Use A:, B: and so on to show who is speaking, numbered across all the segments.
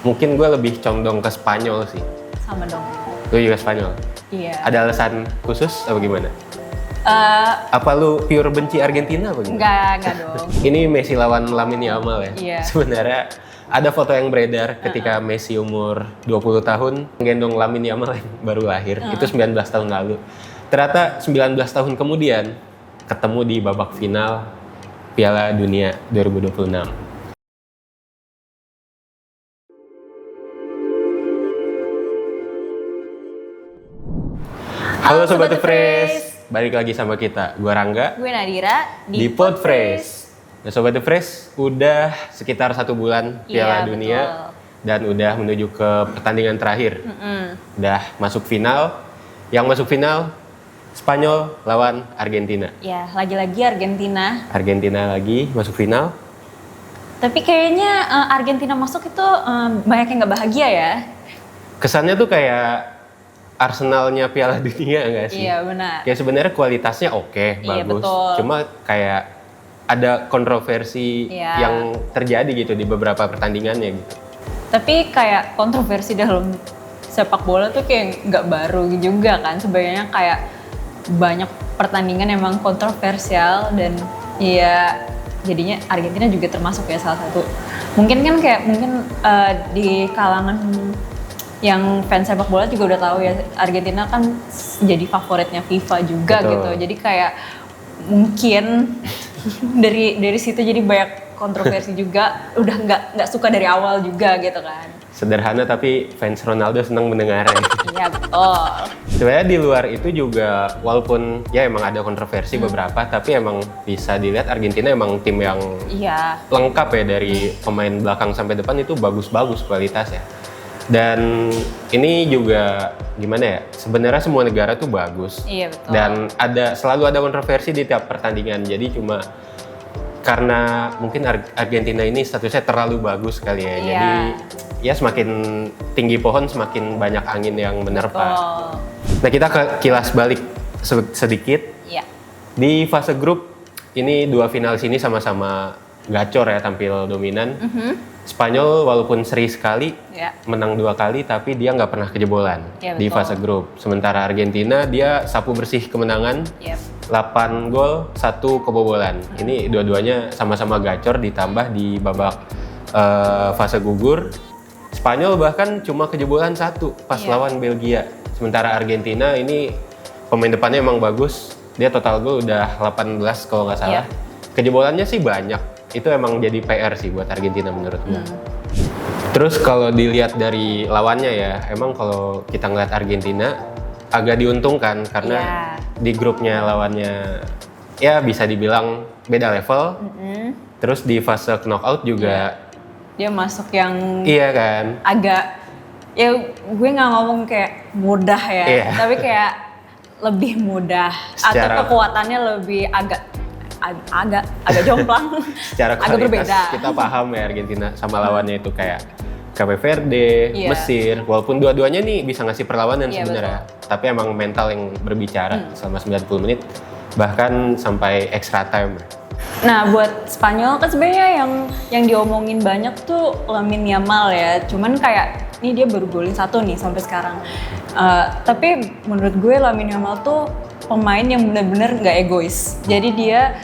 A: mungkin gue lebih condong ke Spanyol sih.
B: Sama dong.
A: Lu juga Spanyol?
B: Iya.
A: Ada alasan khusus apa gimana?
B: Eh,
A: Apa lu pure benci Argentina apa gimana?
B: enggak dong.
A: Ini Messi lawan Lamine Yamal ya.
B: Iya.
A: Sebenarnya ada foto yang beredar ketika Messi umur 20 tahun menggendong Lamine Yamal yang baru lahir. Itu 19 tahun lalu. Ternyata 19 tahun kemudian ketemu di babak final Piala Dunia 2026. Halo Sobat The Fresh, balik lagi sama kita. Gua Rangga
B: Gue Nadira
A: di Pod Fresh. Nah Sobat The Fresh, udah sekitar 1 bulan Piala
B: Iya,
A: Dunia
B: betul.
A: dan udah menuju ke pertandingan terakhir. Udah masuk final. Yang masuk final Spanyol lawan Argentina.
B: Ya, lagi-lagi Argentina.
A: Argentina lagi masuk final.
B: Tapi kayaknya Argentina masuk itu banyak yang nggak bahagia ya.
A: Kesannya tuh kayak Arsenalnya Piala Dunia enggak sih?
B: Iya, benar.
A: Ya sebenarnya kualitasnya oke,
B: Iya,
A: bagus.
B: betul.
A: Cuma kayak ada kontroversi
B: Iya.
A: yang terjadi gitu di beberapa pertandingannya gitu.
B: Tapi kayak kontroversi dalam sepak bola tuh kayak nggak baru juga kan. Sebenarnya kayak banyak pertandingan emang kontroversial dan ya jadinya Argentina juga termasuk ya salah satu. Mungkin kan kayak di kalangan yang fans sepak bola juga udah tahu ya Argentina kan jadi favoritnya FIFA juga.
A: Betul.
B: Gitu. Jadi kayak mungkin dari situ jadi banyak kontroversi juga. Udah nggak suka dari awal juga gitu kan.
A: Sederhana tapi fans Ronaldo senang mendengarnya.
B: Iya betul.
A: Sebenarnya di luar itu juga walaupun ya emang ada kontroversi beberapa, tapi emang bisa dilihat Argentina emang tim yang
B: Iya.
A: lengkap ya dari pemain belakang sampai depan itu bagus-bagus kualitasnya. Dan ini juga gimana ya? Sebenarnya semua negara tuh bagus.
B: Iya betul.
A: Dan selalu ada kontroversi di tiap pertandingan. Jadi cuma karena mungkin Argentina ini statusnya terlalu bagus kali ya.
B: Iya.
A: Jadi ya semakin tinggi pohon semakin banyak angin yang menerpa.
B: Betul.
A: Nah kita ke kilas balik sedikit.
B: Iya.
A: Di fase grup ini 2 finalis ini sama-sama gacor ya, tampil dominan. Spanyol walaupun seri sekali,
B: Ya.
A: menang 2 kali tapi dia nggak pernah kejebolan
B: Iya,
A: di
B: betul.
A: fase grup. Sementara Argentina dia sapu bersih kemenangan,
B: Yep.
A: 8 gol, 1 kebobolan. Ini dua-duanya sama-sama gacor ditambah di babak fase gugur. Spanyol bahkan cuma kejebolan 1 pas
B: Iya.
A: lawan Belgia. Sementara Argentina ini pemain depannya emang bagus. Dia total gol udah 18 kalau nggak salah. Kejebolannya sih banyak. Itu emang jadi PR sih buat Argentina menurut gue. Terus kalau dilihat dari lawannya ya, emang kalau kita ngeliat Argentina agak diuntungkan karena
B: Iya.
A: di grupnya lawannya ya bisa dibilang beda level. Terus di fase knockout juga
B: Dia masuk yang
A: iya kan.
B: agak, ya gue nggak ngomong kayak mudah ya,
A: Iya.
B: tapi kayak lebih mudah
A: Secara-
B: atau kekuatannya lebih agak jomplang,
A: Secara
B: agak berbeda.
A: kualitas kita paham ya Argentina sama lawannya itu kayak Cape Verde,
B: Iya.
A: Mesir. Walaupun dua-duanya nih bisa ngasih perlawanan
B: Iya,
A: sebenarnya. Tapi emang mental yang berbicara selama 90 menit bahkan sampai extra time.
B: Nah buat Spanyol kan sebenarnya yang diomongin banyak tuh Lamine Yamal ya, cuman kayak ini dia baru golin 1 nih sampai sekarang. Tapi menurut gue Lamine Yamal tuh pemain yang benar-benar nggak egois. Jadi dia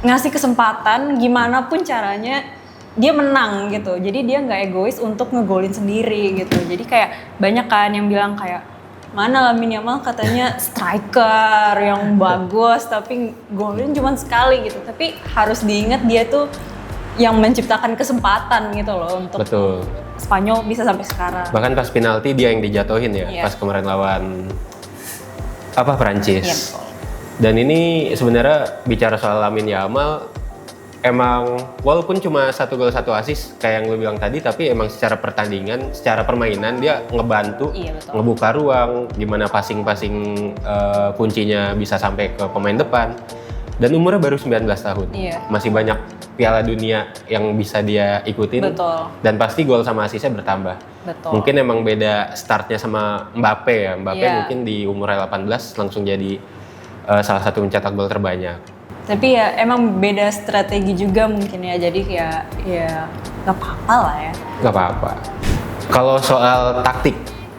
B: ngasih kesempatan gimana pun caranya dia menang gitu. Jadi dia nggak egois untuk ngegolin sendiri gitu. Jadi kayak banyak kan yang bilang kayak mana Lamine Yamal katanya striker yang bagus tapi golin cuma sekali gitu. Tapi harus diingat dia tuh yang menciptakan kesempatan gitu loh untuk
A: Betul.
B: Spanyol bisa sampai sekarang.
A: Bahkan pas penalti dia yang dijatuhin ya,
B: Iya.
A: pas kemarin lawan Prancis.
B: Iya, betul.
A: Dan ini sebenarnya bicara soal Lamine Yamal, emang walaupun cuma 1 gol 1 assist kayak yang lu bilang tadi, tapi emang secara pertandingan, secara permainan dia ngebantu,
B: Iya, betul.
A: ngebuka ruang, gimana passing-passing kuncinya bisa sampai ke pemain depan. Dan umurnya baru 19 tahun,
B: Iya.
A: masih banyak Piala Dunia yang bisa dia ikutin.
B: Betul.
A: Dan pasti gol sama assistnya bertambah.
B: Betul.
A: Mungkin emang beda startnya sama Mbappe ya. Mbappe
B: Iya.
A: mungkin di umurnya 18 langsung jadi salah satu mencetak gol terbanyak.
B: Tapi ya emang beda strategi juga mungkin ya. Jadi ya nggak apa-apa lah ya.
A: Nggak apa-apa. Kalau soal taktik,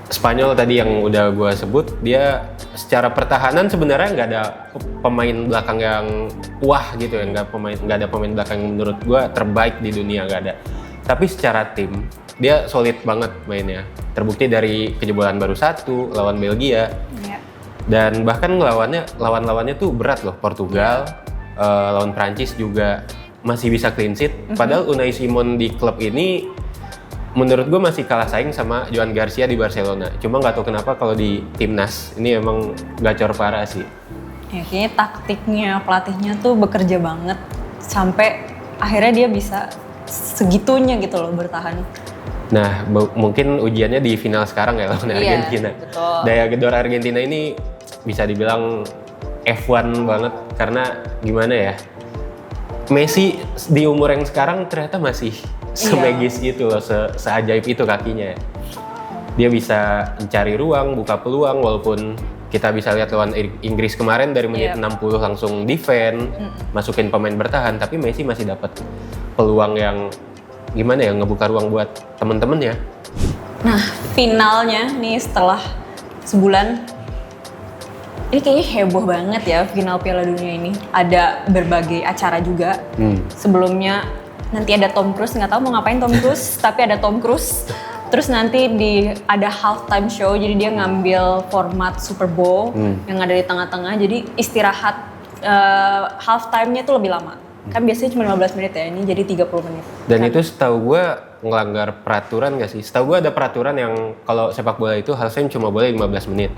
A: Spanyol tadi yang udah gue sebut, dia secara pertahanan sebenarnya nggak ada pemain belakang yang wah gitu ya, nggak ada pemain belakang yang menurut gue terbaik di dunia, nggak ada. Tapi secara tim dia solid banget mainnya. Terbukti dari kejebolan baru 1 lawan Belgia.
B: Iya.
A: Dan bahkan lawan-lawannya tuh berat loh, Portugal, lawan Prancis juga masih bisa clean sheet. Padahal Unai Simon di klub ini menurut gue masih kalah saing sama Joan Garcia di Barcelona. Cuma nggak tahu kenapa kalau di timnas ini emang gacor parah sih.
B: Ya, kayaknya taktiknya pelatihnya tuh bekerja banget sampai akhirnya dia bisa segitunya gitu loh bertahan.
A: Nah, mungkin ujiannya di final sekarang ya lawan Argentina.
B: Betul.
A: Daya gedor Argentina ini bisa dibilang F1 banget karena gimana ya? Messi di umur yang sekarang ternyata masih semegis itu loh, seajaib itu kakinya. Dia bisa mencari ruang, buka peluang, walaupun kita bisa lihat lawan Inggris kemarin dari menit 60 langsung defend, masukin pemain bertahan, tapi Messi masih dapat peluang yang gimana ya, ngebuka ruang buat temen-temennya.
B: Nah, finalnya nih setelah sebulan, ini kayaknya heboh banget ya final Piala Dunia ini. Ada berbagai acara juga. Sebelumnya nanti ada Tom Cruise, nggak tahu mau ngapain Tom Cruise, tapi ada Tom Cruise. Terus nanti ada halftime show, jadi dia ngambil format Super Bowl yang ada di tengah-tengah. Jadi istirahat halftime-nya tuh lebih lama. Kan biasanya cuma 15 menit ya, ini jadi 30 menit.
A: Dan itu setahu gue ngelanggar peraturan nggak sih? Setahu gue ada peraturan yang kalau sepak bola itu halftime cuma boleh 15 menit.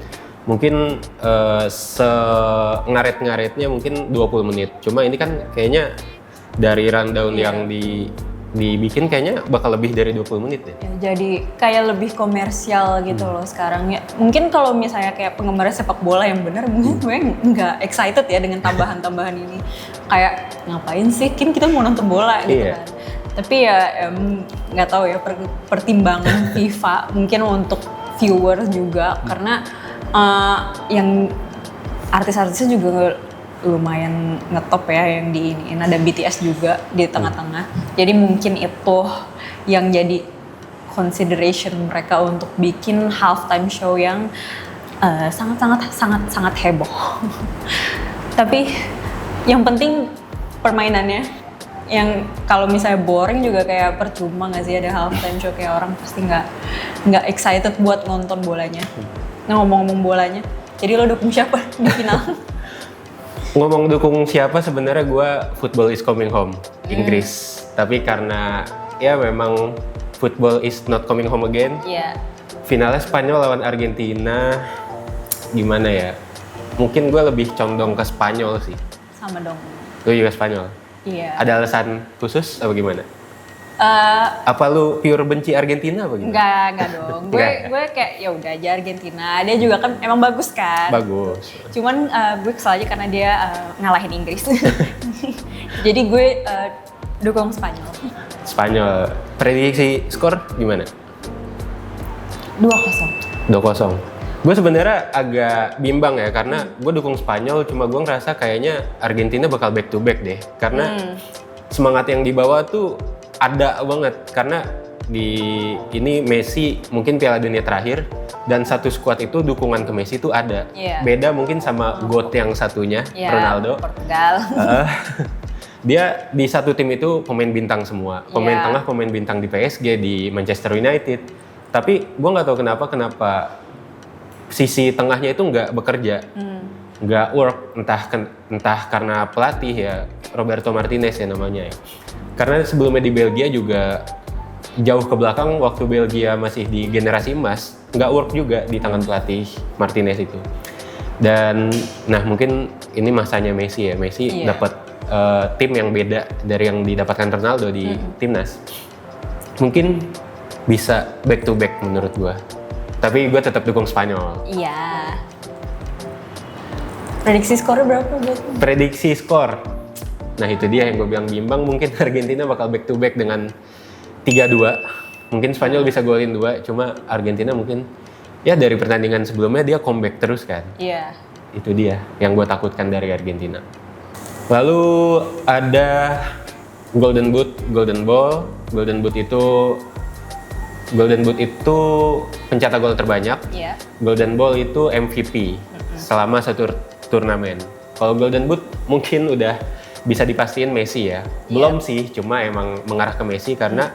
A: Mungkin ngaret-ngaretnya mungkin 20 menit. Cuma ini kan kayaknya dari rundown yang dibikin kayaknya bakal lebih dari 20 menit deh.
B: Ya, jadi kayak lebih komersial gitu loh sekarang ya. Mungkin kalau misalnya kayak penggemar sepak bola yang benar, mungkin gue nggak excited ya dengan tambahan-tambahan ini. Kayak ngapain sih, kan kita mau nonton bola gitu kan. Tapi ya nggak tahu ya pertimbangan FIFA mungkin untuk viewer juga karena yang artis-artisnya juga lumayan ngetop ya yang di ini. Ada BTS juga di tengah-tengah. Jadi mungkin itu yang jadi consideration mereka untuk bikin halftime show yang sangat heboh. Tapi yang penting permainannya. Yang kalau misalnya boring juga kayak percuma nggak sih ada halftime show, kayak orang pasti nggak excited buat nonton bolanya. Nah, ngomong-ngomong bolanya, jadi lo dukung siapa di final?
A: Ngomong dukung siapa, sebenarnya gue football is coming home, Inggris. Tapi karena ya memang football is not coming home again.
B: Iya.
A: Finalnya Spanyol lawan Argentina, gimana ya? Mungkin gue lebih condong ke Spanyol sih.
B: Sama dong.
A: Lu juga Spanyol?
B: Iya.
A: Ada alasan khusus apa gimana? Apa lu pure benci Argentina apa gimana?
B: Enggak dong. Gue kayak ya udah aja Argentina. Dia juga kan emang bagus kan.
A: Bagus.
B: Cuman gue kesel aja karena dia ngalahin Inggris. Jadi gue dukung Spanyol.
A: Spanyol. Prediksi skor gimana?
B: 2-0.
A: 2-0. Gue sebenarnya agak bimbang ya karena gue dukung Spanyol, cuma gue ngerasa kayaknya Argentina bakal back to back deh. Karena semangat yang dibawa tuh ada banget, karena di ini Messi mungkin Piala Dunia terakhir dan satu squad itu dukungan ke Messi tuh ada. Beda mungkin sama GOAT yang satunya, Ronaldo.
B: Portugal.
A: Dia di satu tim itu pemain bintang semua, pemain tengah, pemain bintang di PSG, di Manchester United. Tapi gue nggak tahu kenapa sisi tengahnya itu nggak bekerja, nggak work, entah karena pelatih ya, Roberto Martinez ya namanya ya. Karena sebelumnya di Belgia juga jauh ke belakang waktu Belgia masih di generasi emas, nggak work juga di tangan pelatih Martinez itu. Dan nah mungkin ini masanya Messi ya, Messi dapat tim yang beda dari yang didapatkan Ronaldo di timnas. Mungkin bisa back to back menurut gua. Tapi gue tetap dukung Spanyol.
B: Iya. Prediksi skornya berapa buat?
A: Prediksi skor. Nah itu dia yang gue bilang bimbang. Mungkin Argentina bakal back to back dengan 3-2. Mungkin Spanyol bisa golin 2. Cuma Argentina mungkin ya dari pertandingan sebelumnya dia comeback terus kan.
B: Iya.
A: Itu dia yang gue takutkan dari Argentina. Lalu ada Golden Boot, Golden Ball. Golden Boot itu Golden Boot itu pencetak gol terbanyak.
B: Iya.
A: Golden Ball itu MVP selama satu turnamen. Kalau Golden Boot mungkin udah bisa dipastiin Messi ya. Belum sih, cuma emang mengarah ke Messi karena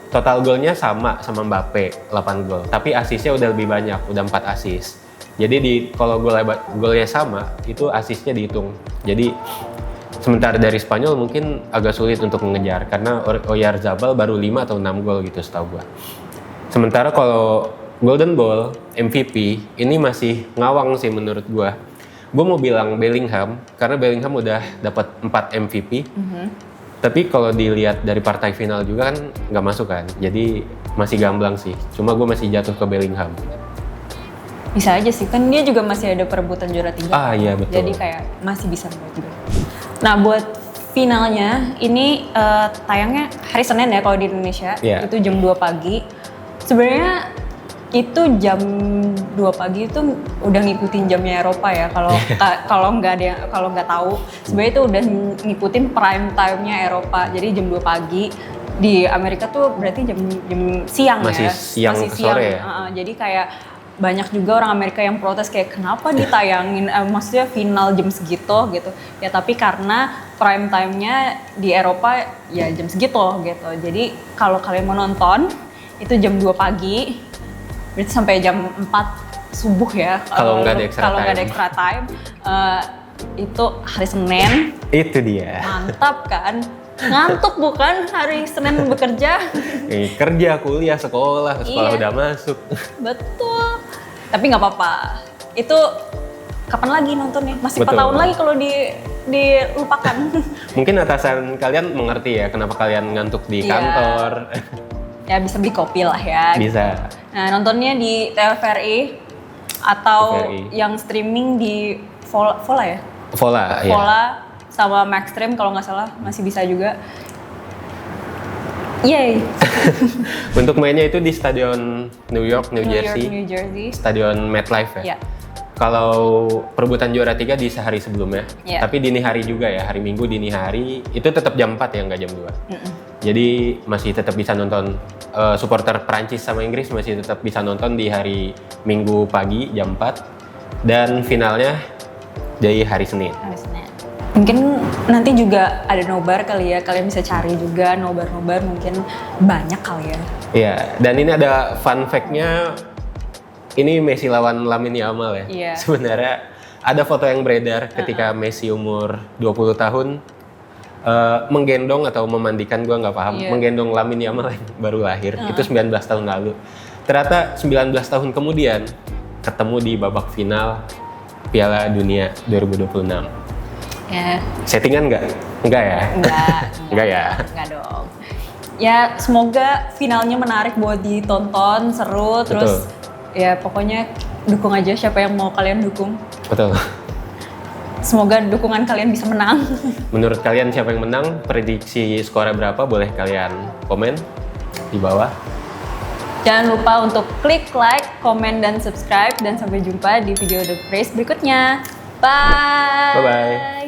A: total golnya sama Mbappe 8 gol. Tapi asisnya udah lebih banyak, udah 4 asis. Jadi kalau golnya sama, itu asisnya dihitung. Jadi sementara dari Spanyol mungkin agak sulit untuk mengejar karena Oyarzabal baru 5 atau 6 gol gitu setahu gua. Sementara kalau Golden Ball, MVP, ini masih ngawang sih menurut gua. Gue mau bilang Bellingham, karena Bellingham udah dapat 4 MVP. Tapi kalau dilihat dari partai final juga kan nggak masuk kan. Jadi masih gamblang sih. Cuma gue masih jatuh ke Bellingham.
B: Bisa aja sih, kan dia juga masih ada perebutan juara 3.
A: Ah iya betul.
B: Jadi kayak masih bisa menurut gue. Nah buat finalnya, ini tayangnya hari Senin ya kalau di Indonesia.
A: Yeah.
B: Itu jam 2 pagi. Sebenarnya itu jam 2 pagi itu udah ngikutin jamnya Eropa ya kalau nggak tahu sebenarnya itu udah ngikutin prime time-nya Eropa. Jadi jam 2 pagi di Amerika tuh berarti jam siang
A: masih
B: ya.
A: siang
B: Masih
A: ke sore ya.
B: Jadi kayak banyak juga orang Amerika yang protes kayak kenapa ditayangin maksudnya final jam segitu gitu. Ya tapi karena prime time-nya di Eropa ya jam segitu gitu. Jadi kalau kalian mau nonton itu jam 2 pagi berarti sampai jam 4 subuh ya.
A: Kalau nggak ada
B: extra time. Itu hari Senin.
A: Itu dia.
B: Mantap kan? Ngantuk bukan hari Senin bekerja?
A: Kerja, kuliah, sekolah
B: Iya.
A: udah masuk.
B: Betul. Tapi nggak apa-apa. Itu kapan lagi nontonnya? Masih 4
A: Betul.
B: tahun lagi kalau dilupakan.
A: Mungkin atasan kalian mengerti ya kenapa kalian ngantuk di
B: Iya.
A: kantor.
B: Ya bisa beli kopi lah ya.
A: Bisa.
B: Nah nontonnya di TVRI atau
A: TVRI.
B: yang streaming di Vola ya?
A: Vola, ya.
B: Vola sama Maxstream kalau nggak salah masih bisa juga. Yay!
A: Untuk mainnya itu di Stadion New York, New Jersey.
B: New Jersey.
A: Stadion MetLife ya.
B: Iya.
A: Kalau perebutan juara 3 di sehari sebelumnya.
B: Iya.
A: Tapi dini hari juga ya, hari Minggu dini hari itu tetap jam 4 ya, nggak jam 2. Jadi masih tetap bisa nonton supporter Prancis sama Inggris masih tetap bisa nonton di hari Minggu pagi jam 4 dan finalnya dari hari Senin.
B: Mungkin nanti juga ada nobar kali ya, kalian bisa cari juga nobar-nobar mungkin banyak kali ya.
A: Iya, dan ini ada fun fact-nya, ini Messi lawan Lamine Yamal ya.
B: Iya.
A: Sebenarnya ada foto yang beredar ketika Messi umur 20 tahun menggendong atau memandikan, gue nggak paham,
B: Iya.
A: menggendong Lamine Yamal yang baru lahir, itu 19 tahun lalu. Ternyata 19 tahun kemudian ketemu di babak final Piala Dunia 2026.
B: Ya.
A: Settingan nggak? Enggak ya? Enggak ya?
B: Enggak dong. Ya semoga finalnya menarik buat ditonton, seru, terus ya pokoknya dukung aja siapa yang mau kalian dukung.
A: Betul.
B: Semoga dukungan kalian bisa menang.
A: Menurut kalian siapa yang menang? Prediksi skornya berapa? Boleh kalian komen di bawah.
B: Jangan lupa untuk klik like, komen, dan subscribe. Dan sampai jumpa di video The Praise berikutnya. Bye!
A: Bye-bye.